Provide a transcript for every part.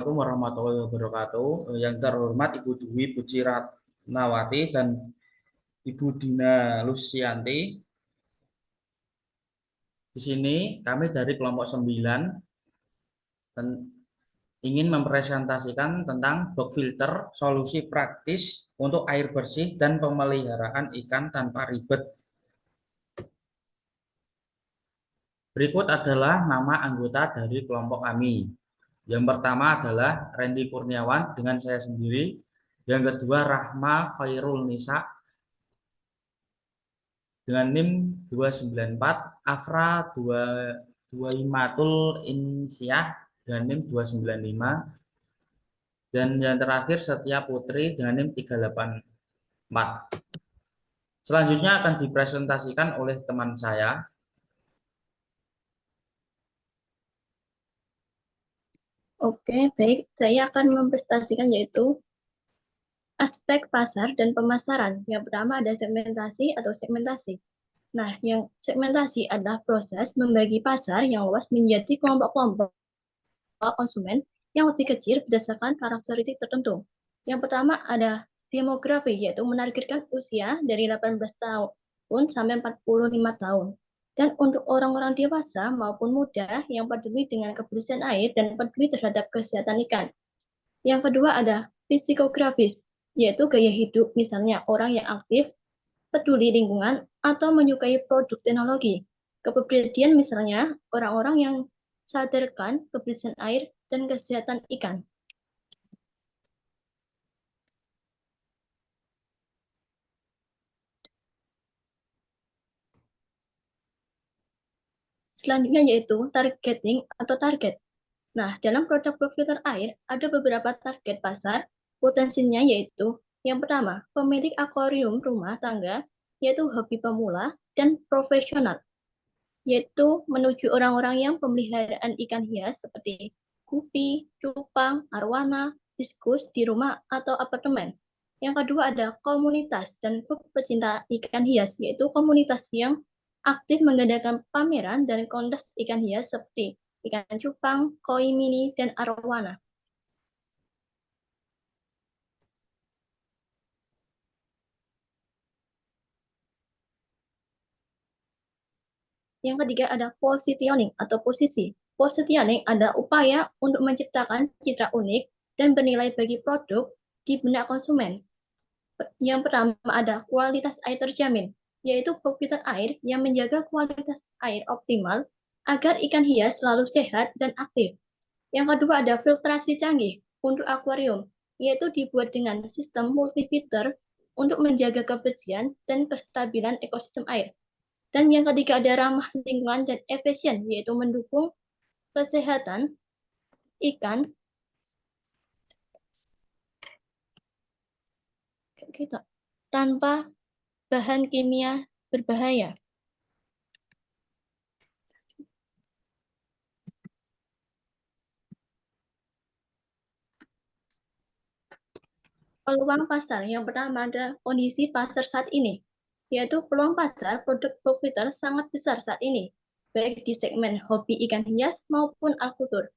Assalamualaikum warahmatullahi wabarakatuh. Yang terhormat Ibu Dwi Puji Ratnawati dan Ibu Dina Lusianti. Di sini kami dari kelompok 9 dan ingin mempresentasikan tentang bug filter, solusi praktis untuk air bersih dan pemeliharaan ikan tanpa ribet. Berikut adalah nama anggota dari kelompok kami. Yang pertama adalah Randy Kurniawan dengan saya sendiri. Yang kedua Rahma Khairul Nisa dengan NIM 294, Afra 25 Insyah dengan NIM 295, dan yang terakhir Setia Putri dengan NIM 384. Selanjutnya akan dipresentasikan oleh teman saya. Oke, baik. Saya akan mempresentasikan yaitu aspek pasar dan pemasaran. Yang pertama ada segmentasi atau segmentasi. Nah, yang segmentasi adalah proses membagi pasar yang luas menjadi kelompok-kelompok konsumen yang lebih kecil berdasarkan karakteristik tertentu. Yang pertama ada demografi, yaitu menargetkan usia dari 18 tahun sampai 45 tahun. Dan untuk orang-orang dewasa maupun muda yang peduli dengan kebersihan air dan peduli terhadap kesehatan ikan. Yang kedua ada psikografis, yaitu gaya hidup, misalnya orang yang aktif, peduli lingkungan, atau menyukai produk teknologi. Kepribadian misalnya orang-orang yang sadarkan kebersihan air dan kesehatan ikan. Selanjutnya yaitu targeting atau target. Nah, dalam produk filter air ada beberapa target pasar. Potensinya yaitu yang pertama, pemilik akuarium rumah tangga, yaitu hobi pemula dan profesional, yaitu menuju orang-orang yang pemeliharaan ikan hias seperti gupi, cupang, arwana, diskus di rumah atau apartemen. Yang kedua ada komunitas dan klub pecinta ikan hias, yaitu komunitas yang aktif mengadakan pameran dan kontes ikan hias seperti ikan cupang, koi mini, dan arwana. Yang ketiga ada positioning atau posisi. Positioning adalah upaya untuk menciptakan citra unik dan bernilai bagi produk di benak konsumen. Yang pertama ada kualitas air terjamin, yaitu filter air yang menjaga kualitas air optimal agar ikan hias selalu sehat dan aktif. Yang kedua ada filtrasi canggih untuk akuarium, yaitu dibuat dengan sistem multifilter untuk menjaga kebersihan dan kestabilan ekosistem air. Dan yang ketiga ada ramah lingkungan dan efisien, yaitu mendukung kesehatan ikan kita tanpa bahan kimia berbahaya. Peluang pasar yang pertama ada kondisi pasar saat ini, yaitu peluang pasar produk filter sangat besar saat ini, baik di segmen hobi ikan hias maupun akuakultur.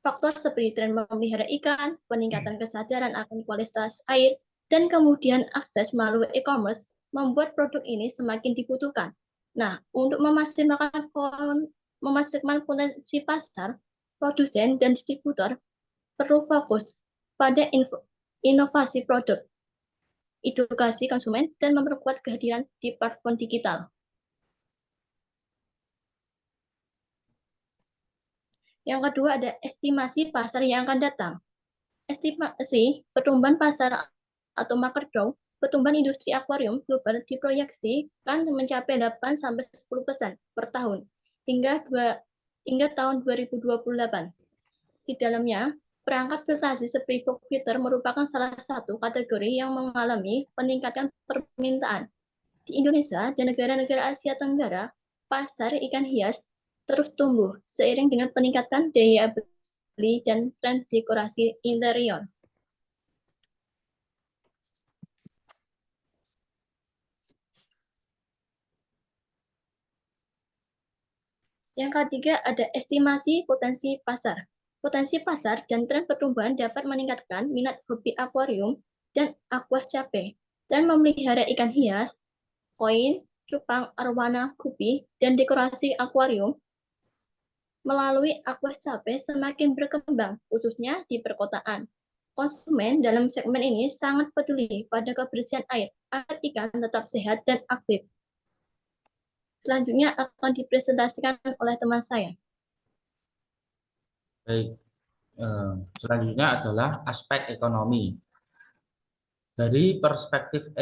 Faktor seperti tren memelihara ikan, peningkatan kesadaran akan kualitas air, dan kemudian akses melalui e-commerce membuat produk ini semakin dibutuhkan. Nah, untuk memastikan potensi pasar, produsen dan distributor perlu fokus pada inovasi produk, edukasi konsumen, dan memperkuat kehadiran di platform digital. Yang kedua ada estimasi pasar yang akan datang. Estimasi pertumbuhan pasar atau market growth, pertumbuhan industri akuarium global diproyeksikan mencapai 8-10% per tahun hingga tahun 2028. Di dalamnya, perangkat filtrasi seperti bug filter merupakan salah satu kategori yang mengalami peningkatan permintaan. Di Indonesia dan negara-negara Asia Tenggara, pasar ikan hias terus tumbuh seiring dengan peningkatan daya beli dan tren dekorasi interior. Yang ketiga ada estimasi potensi pasar. Potensi pasar dan tren pertumbuhan dapat meningkatkan minat hobi akuarium dan aquascape dan memelihara ikan hias, koin, cupang, arwana, gupi, dan dekorasi akuarium melalui aquascape semakin berkembang, khususnya di perkotaan. Konsumen dalam segmen ini sangat peduli pada kebersihan air agar ikan tetap sehat dan aktif. Selanjutnya akan dipresentasikan oleh teman saya. Baik, selanjutnya adalah aspek ekonomi. Dari perspektif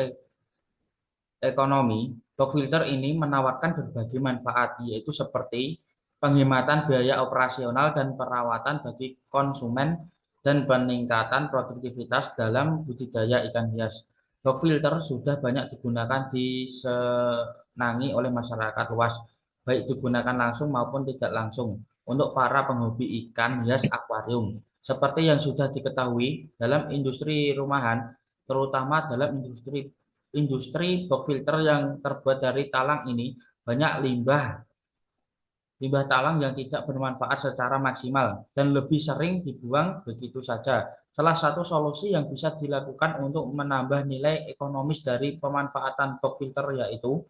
ekonomi, box filter ini menawarkan berbagai manfaat, yaitu seperti penghematan biaya operasional dan perawatan bagi konsumen dan peningkatan produktivitas dalam budidaya ikan hias. Box filter sudah banyak digunakan disenangi oleh masyarakat luas, baik digunakan langsung maupun tidak langsung untuk para penghobi ikan hias akuarium. Seperti yang sudah diketahui dalam industri rumahan, terutama dalam industri box filter yang terbuat dari talang ini banyak limbah talang yang tidak bermanfaat secara maksimal dan lebih sering dibuang begitu saja. Salah satu solusi yang bisa dilakukan untuk menambah nilai ekonomis dari pemanfaatan box filter yaitu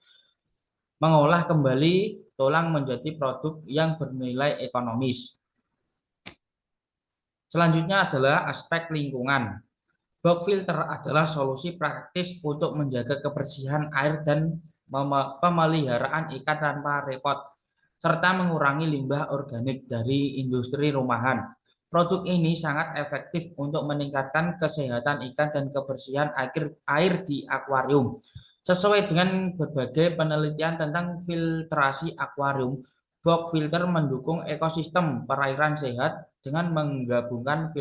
mengolah kembali tulang menjadi produk yang bernilai ekonomis. Selanjutnya adalah aspek lingkungan. Box filter adalah solusi praktis untuk menjaga kebersihan air dan pemeliharaan ikan tanpa repot, serta mengurangi limbah organik dari industri rumahan. Produk ini sangat efektif untuk meningkatkan kesehatan ikan dan kebersihan air di akuarium. Sesuai dengan berbagai penelitian tentang filtrasi akuarium, box filter mendukung ekosistem perairan sehat dengan menggabungkan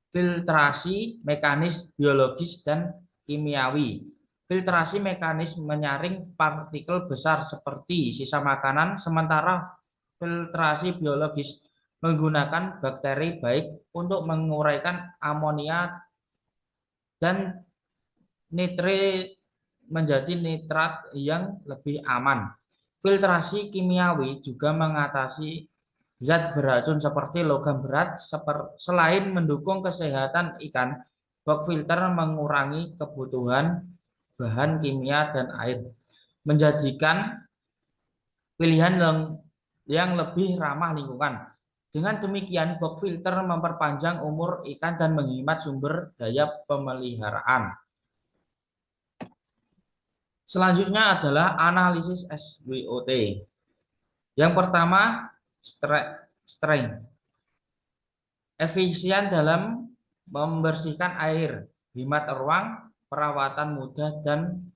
filtrasi mekanis, biologis, dan kimiawi. Filtrasi mekanis menyaring partikel besar seperti sisa makanan, sementara filtrasi biologis menggunakan bakteri baik untuk menguraikan amonia dan nitrat menjadi nitrat yang lebih aman. Filtrasi kimiawi juga mengatasi zat beracun seperti logam berat. Selain mendukung kesehatan ikan, box filter mengurangi kebutuhan bahan kimia dan air, menjadikan pilihan yang lebih ramah lingkungan. Dengan demikian, box filter memperpanjang umur ikan dan menghemat sumber daya pemeliharaan. Selanjutnya adalah analisis SWOT. Yang pertama, strength. Efisien dalam membersihkan air, hemat ruang, perawatan mudah, dan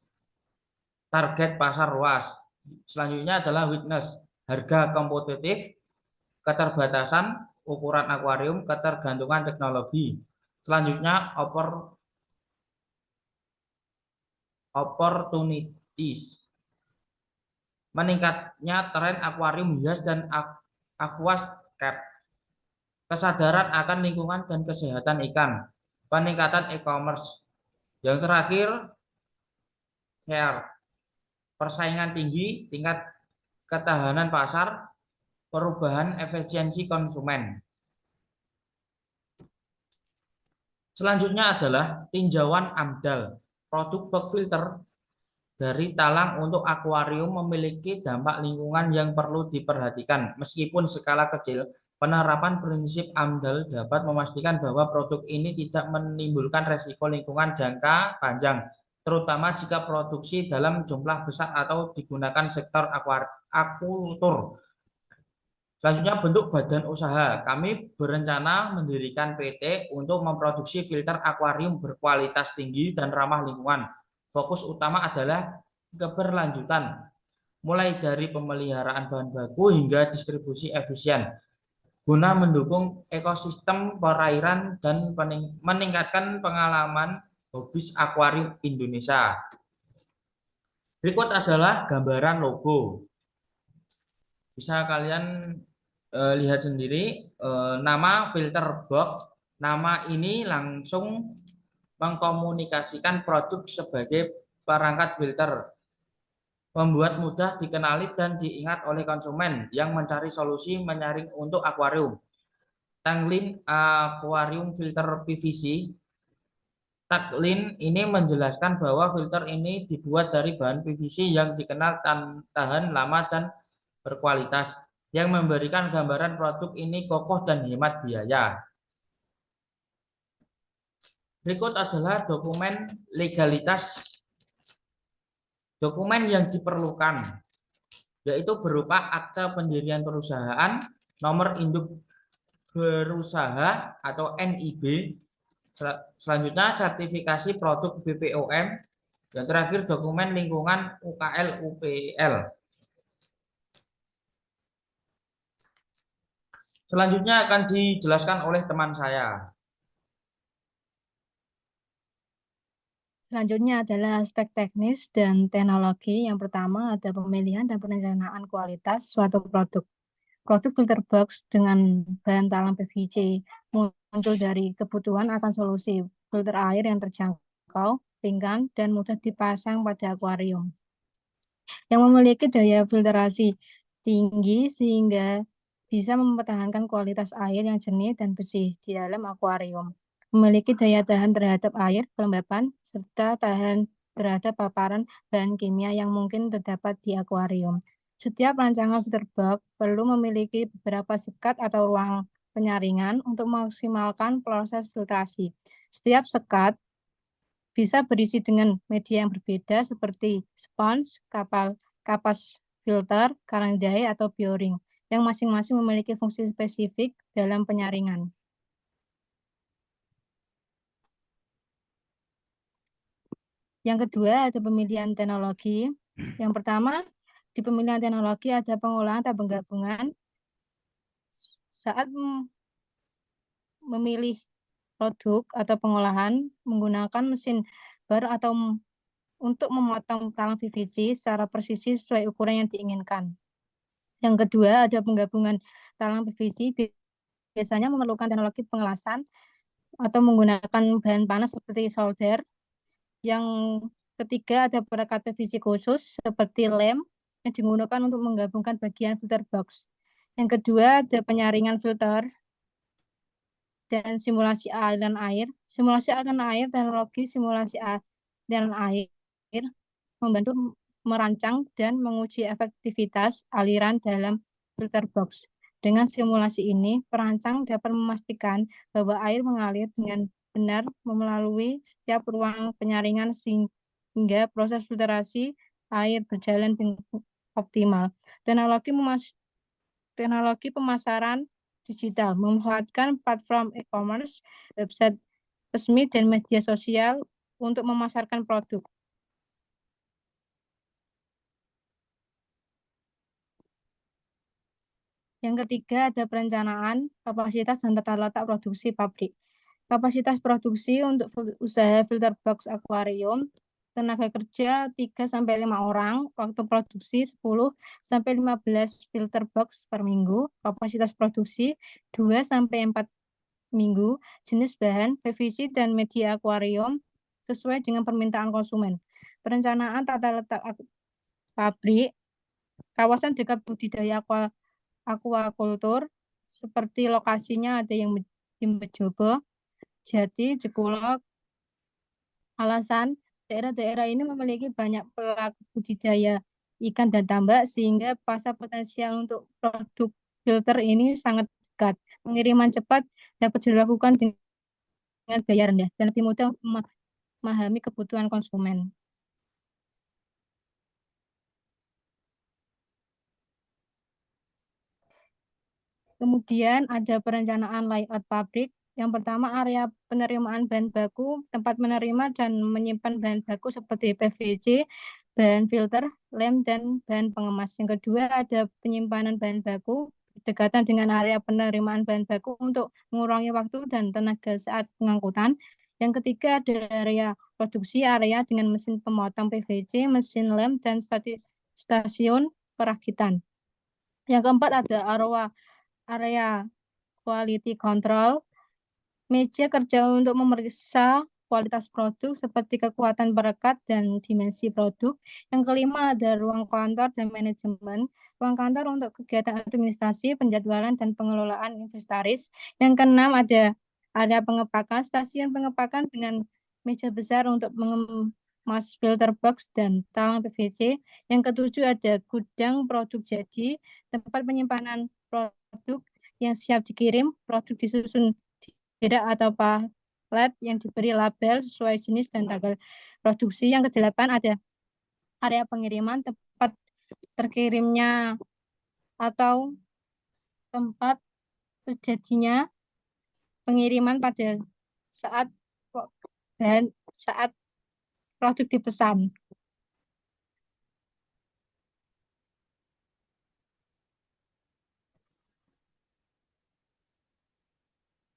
target pasar luas. Selanjutnya adalah weakness, harga kompetitif, keterbatasan ukuran akuarium, ketergantungan teknologi. Selanjutnya opportunities, meningkatnya tren akuarium hias dan aquascape, kesadaran akan lingkungan dan kesehatan ikan, peningkatan e-commerce. Yang terakhir, share, persaingan tinggi, tingkat ketahanan pasar, perubahan efisiensi konsumen. Selanjutnya adalah tinjauan AMDAL. Produk box filter dari talang untuk akuarium memiliki dampak lingkungan yang perlu diperhatikan. Meskipun skala kecil, penerapan prinsip AMDAL dapat memastikan bahwa produk ini tidak menimbulkan resiko lingkungan jangka panjang, terutama jika produksi dalam jumlah besar atau digunakan sektor akuakultur. Selanjutnya, bentuk badan usaha. Kami berencana mendirikan PT untuk memproduksi filter akuarium berkualitas tinggi dan ramah lingkungan. Fokus utama adalah keberlanjutan, mulai dari pemeliharaan bahan baku hingga distribusi efisien, guna mendukung ekosistem perairan dan meningkatkan pengalaman hobis akuarium Indonesia. Berikut adalah gambaran logo. Bisa kalian lihat sendiri nama filter box. Nama ini langsung mengkomunikasikan produk sebagai perangkat filter, membuat mudah dikenali dan diingat oleh konsumen yang mencari solusi menyaring untuk akuarium. Tanglin Aquarium Filter PVC. Taklin ini menjelaskan bahwa filter ini dibuat dari bahan PVC yang dikenal tahan lama dan berkualitas, yang memberikan gambaran produk ini kokoh dan hemat biaya. Berikut adalah dokumen legalitas. Dokumen yang diperlukan yaitu berupa akte pendirian perusahaan, nomor induk berusaha atau NIB, selanjutnya sertifikasi produk BPOM, yang terakhir dokumen lingkungan UKL UPL. Selanjutnya akan dijelaskan oleh teman saya. Selanjutnya adalah aspek teknis dan teknologi. Yang pertama ada pemilihan dan perencanaan kualitas suatu produk. Produk filter box dengan bahan talang PVC muncul dari kebutuhan akan solusi filter air yang terjangkau, ringan, dan mudah dipasang pada akuarium. Yang memiliki daya filtrasi tinggi sehingga bisa mempertahankan kualitas air yang jernih dan bersih di dalam akuarium. Memiliki daya tahan terhadap air, kelembapan, serta tahan terhadap paparan bahan kimia yang mungkin terdapat di akuarium. Setiap rancangan filter box perlu memiliki beberapa sekat atau ruang penyaringan untuk memaksimalkan proses filtrasi. Setiap sekat bisa berisi dengan media yang berbeda seperti spons, kapas filter, karang jahe, atau bioring, yang masing-masing memiliki fungsi spesifik dalam penyaringan. Yang kedua ada pemilihan teknologi. Yang pertama, di pemilihan teknologi ada pengolahan atau penggabungan. Saat memilih produk atau pengolahan menggunakan mesin bar atau untuk memotong talang PVC secara presisi sesuai ukuran yang diinginkan. Yang kedua ada penggabungan talang PVC, biasanya memerlukan teknologi pengelasan atau menggunakan bahan panas seperti solder. Yang ketiga ada perekat PVC khusus seperti lem yang digunakan untuk menggabungkan bagian filter box. Yang kedua ada penyaringan filter dan simulasi aliran air. Simulasi aliran air, teknologi simulasi aliran air membantu merancang dan menguji efektivitas aliran dalam filter box. Dengan simulasi ini, perancang dapat memastikan bahwa air mengalir dengan benar melalui setiap ruang penyaringan sehingga proses filtrasi air berjalan dengan optimal. Teknologi pemasaran digital memanfaatkan platform e-commerce, website resmi, dan media sosial untuk memasarkan produk. Yang ketiga ada perencanaan kapasitas dan tata letak produksi pabrik. Kapasitas produksi untuk usaha filter box akuarium, tenaga kerja 3-5 orang, waktu produksi 10-15 filter box per minggu, kapasitas produksi 2-4 minggu, jenis bahan, PVC, dan media akuarium sesuai dengan permintaan konsumen. Perencanaan tata letak pabrik, kawasan dekat budidaya aquacultur, seperti lokasinya ada yang di Bejobo, Jati, Jekulok. Alasan daerah-daerah ini memiliki banyak pelaku budidaya ikan dan tambak sehingga pasar potensial untuk produk filter ini sangat dekat. Pengiriman cepat dapat dilakukan dengan biaya rendah dan lebih mudah memahami kebutuhan konsumen. Kemudian ada perencanaan layout pabrik. Yang pertama area penerimaan bahan baku, tempat menerima dan menyimpan bahan baku seperti PVC, bahan filter, lem, dan bahan pengemas. Yang kedua ada penyimpanan bahan baku, berdekatan dengan area penerimaan bahan baku untuk mengurangi waktu dan tenaga saat pengangkutan. Yang ketiga ada area produksi, area dengan mesin pemotong PVC, mesin lem, dan stasiun perakitan. Yang keempat ada area quality control, meja kerja untuk memeriksa kualitas produk seperti kekuatan perekat dan dimensi produk. Yang kelima ada ruang kantor dan manajemen. Ruang kantor untuk kegiatan administrasi, penjadwalan, dan pengelolaan inventaris. Yang keenam ada area pengepakan, stasiun pengepakan dengan meja besar untuk mengemas filter box dan talang PVC. Yang ketujuh ada gudang produk jadi, tempat penyimpanan produk yang siap dikirim, produk disusun di rak atau palet yang diberi label sesuai jenis dan tanggal produksi. Yang kedelapan ada area pengiriman, tempat terkirimnya atau tempat terjadinya pengiriman pada saat dan saat produk dipesan.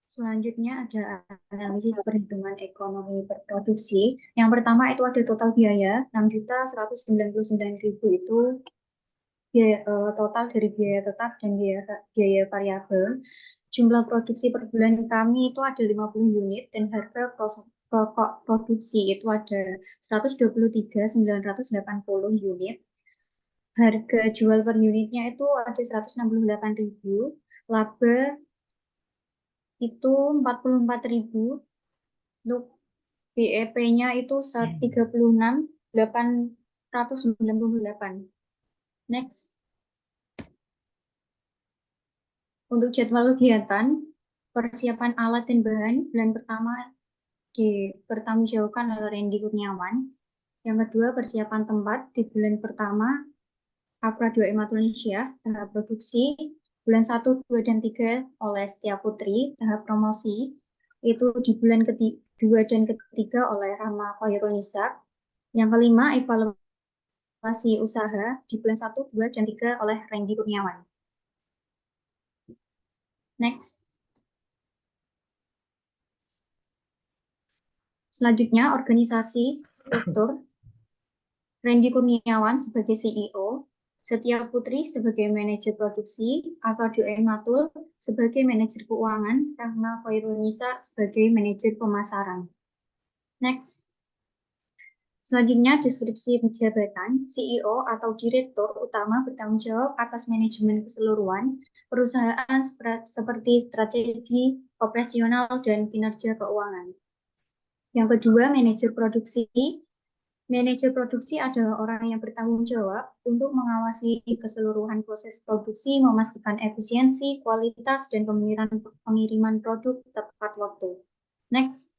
Selanjutnya ada analisis perhitungan ekonomi berproduksi. Yang pertama itu ada total biaya, 6.199.000 itu biaya, total dari biaya tetap dan biaya variabel. Jumlah produksi per bulan kami itu ada 50 unit dan harga pokok produksi itu ada 123.980 unit. Harga jual per unitnya itu ada 168.000. Laba itu 44.000. Untuk BEP-nya itu 136.898. Next. Untuk jadwal kegiatan, persiapan alat dan bahan bulan pertama dipertanggungjawabkan oleh Randy Kurniawan. Yang kedua, persiapan tempat di bulan pertama Apra 2 Indonesia, tahap produksi bulan 1, 2, dan 3 oleh Setia Putri, tahap promosi itu di bulan kedua dan ketiga oleh Rama Khairul Nisa. Yang kelima, evaluasi usaha di bulan 1, 2, dan 3 oleh Randy Kurniawan. Next. Selanjutnya, organisasi struktur. Randy Kurniawan sebagai CEO, Setia Putri sebagai manajer produksi, Alfado Matul sebagai manajer keuangan, Rahma Khairul Nisa sebagai manajer pemasaran. Next. Selanjutnya, deskripsi jabatan. CEO atau direktur utama bertanggung jawab atas manajemen keseluruhan perusahaan seperti strategi, operasional, dan kinerja keuangan. Yang kedua, manajer produksi. Manajer produksi adalah orang yang bertanggung jawab untuk mengawasi keseluruhan proses produksi, memastikan efisiensi, kualitas, dan pengiriman produk tepat waktu. Next.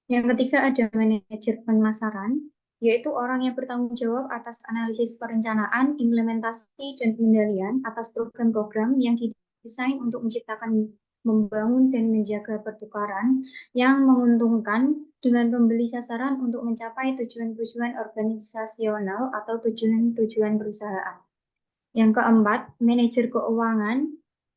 Yang ketiga ada manajer pemasaran, yaitu orang yang bertanggung jawab atas analisis perencanaan, implementasi, dan pengendalian atas program-program yang didesain untuk menciptakan, membangun, dan menjaga pertukaran yang menguntungkan dengan pembeli sasaran untuk mencapai tujuan-tujuan organisasional atau tujuan-tujuan perusahaan. Yang keempat, manajer keuangan,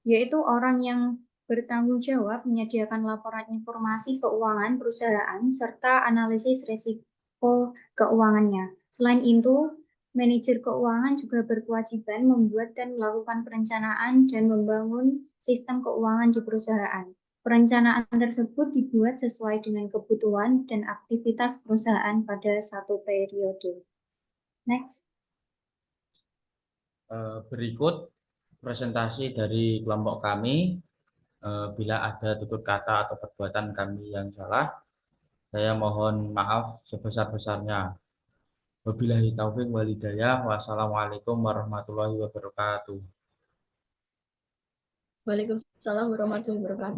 yaitu orang yang bertanggung jawab menyediakan laporan informasi keuangan perusahaan serta analisis risiko keuangannya. Selain itu, manajer keuangan juga berkewajiban membuat dan melakukan perencanaan dan membangun sistem keuangan di perusahaan. Perencanaan tersebut dibuat sesuai dengan kebutuhan dan aktivitas perusahaan pada satu periode. Next. Berikut presentasi dari kelompok kami. Bila ada tutur kata atau perbuatan kami yang salah, saya mohon maaf sebesar-besarnya. Wabillahi taufiq wal hidayah. Wassalamualaikum warahmatullahi wabarakatuh. Waalaikumsalam warahmatullahi wabarakatuh.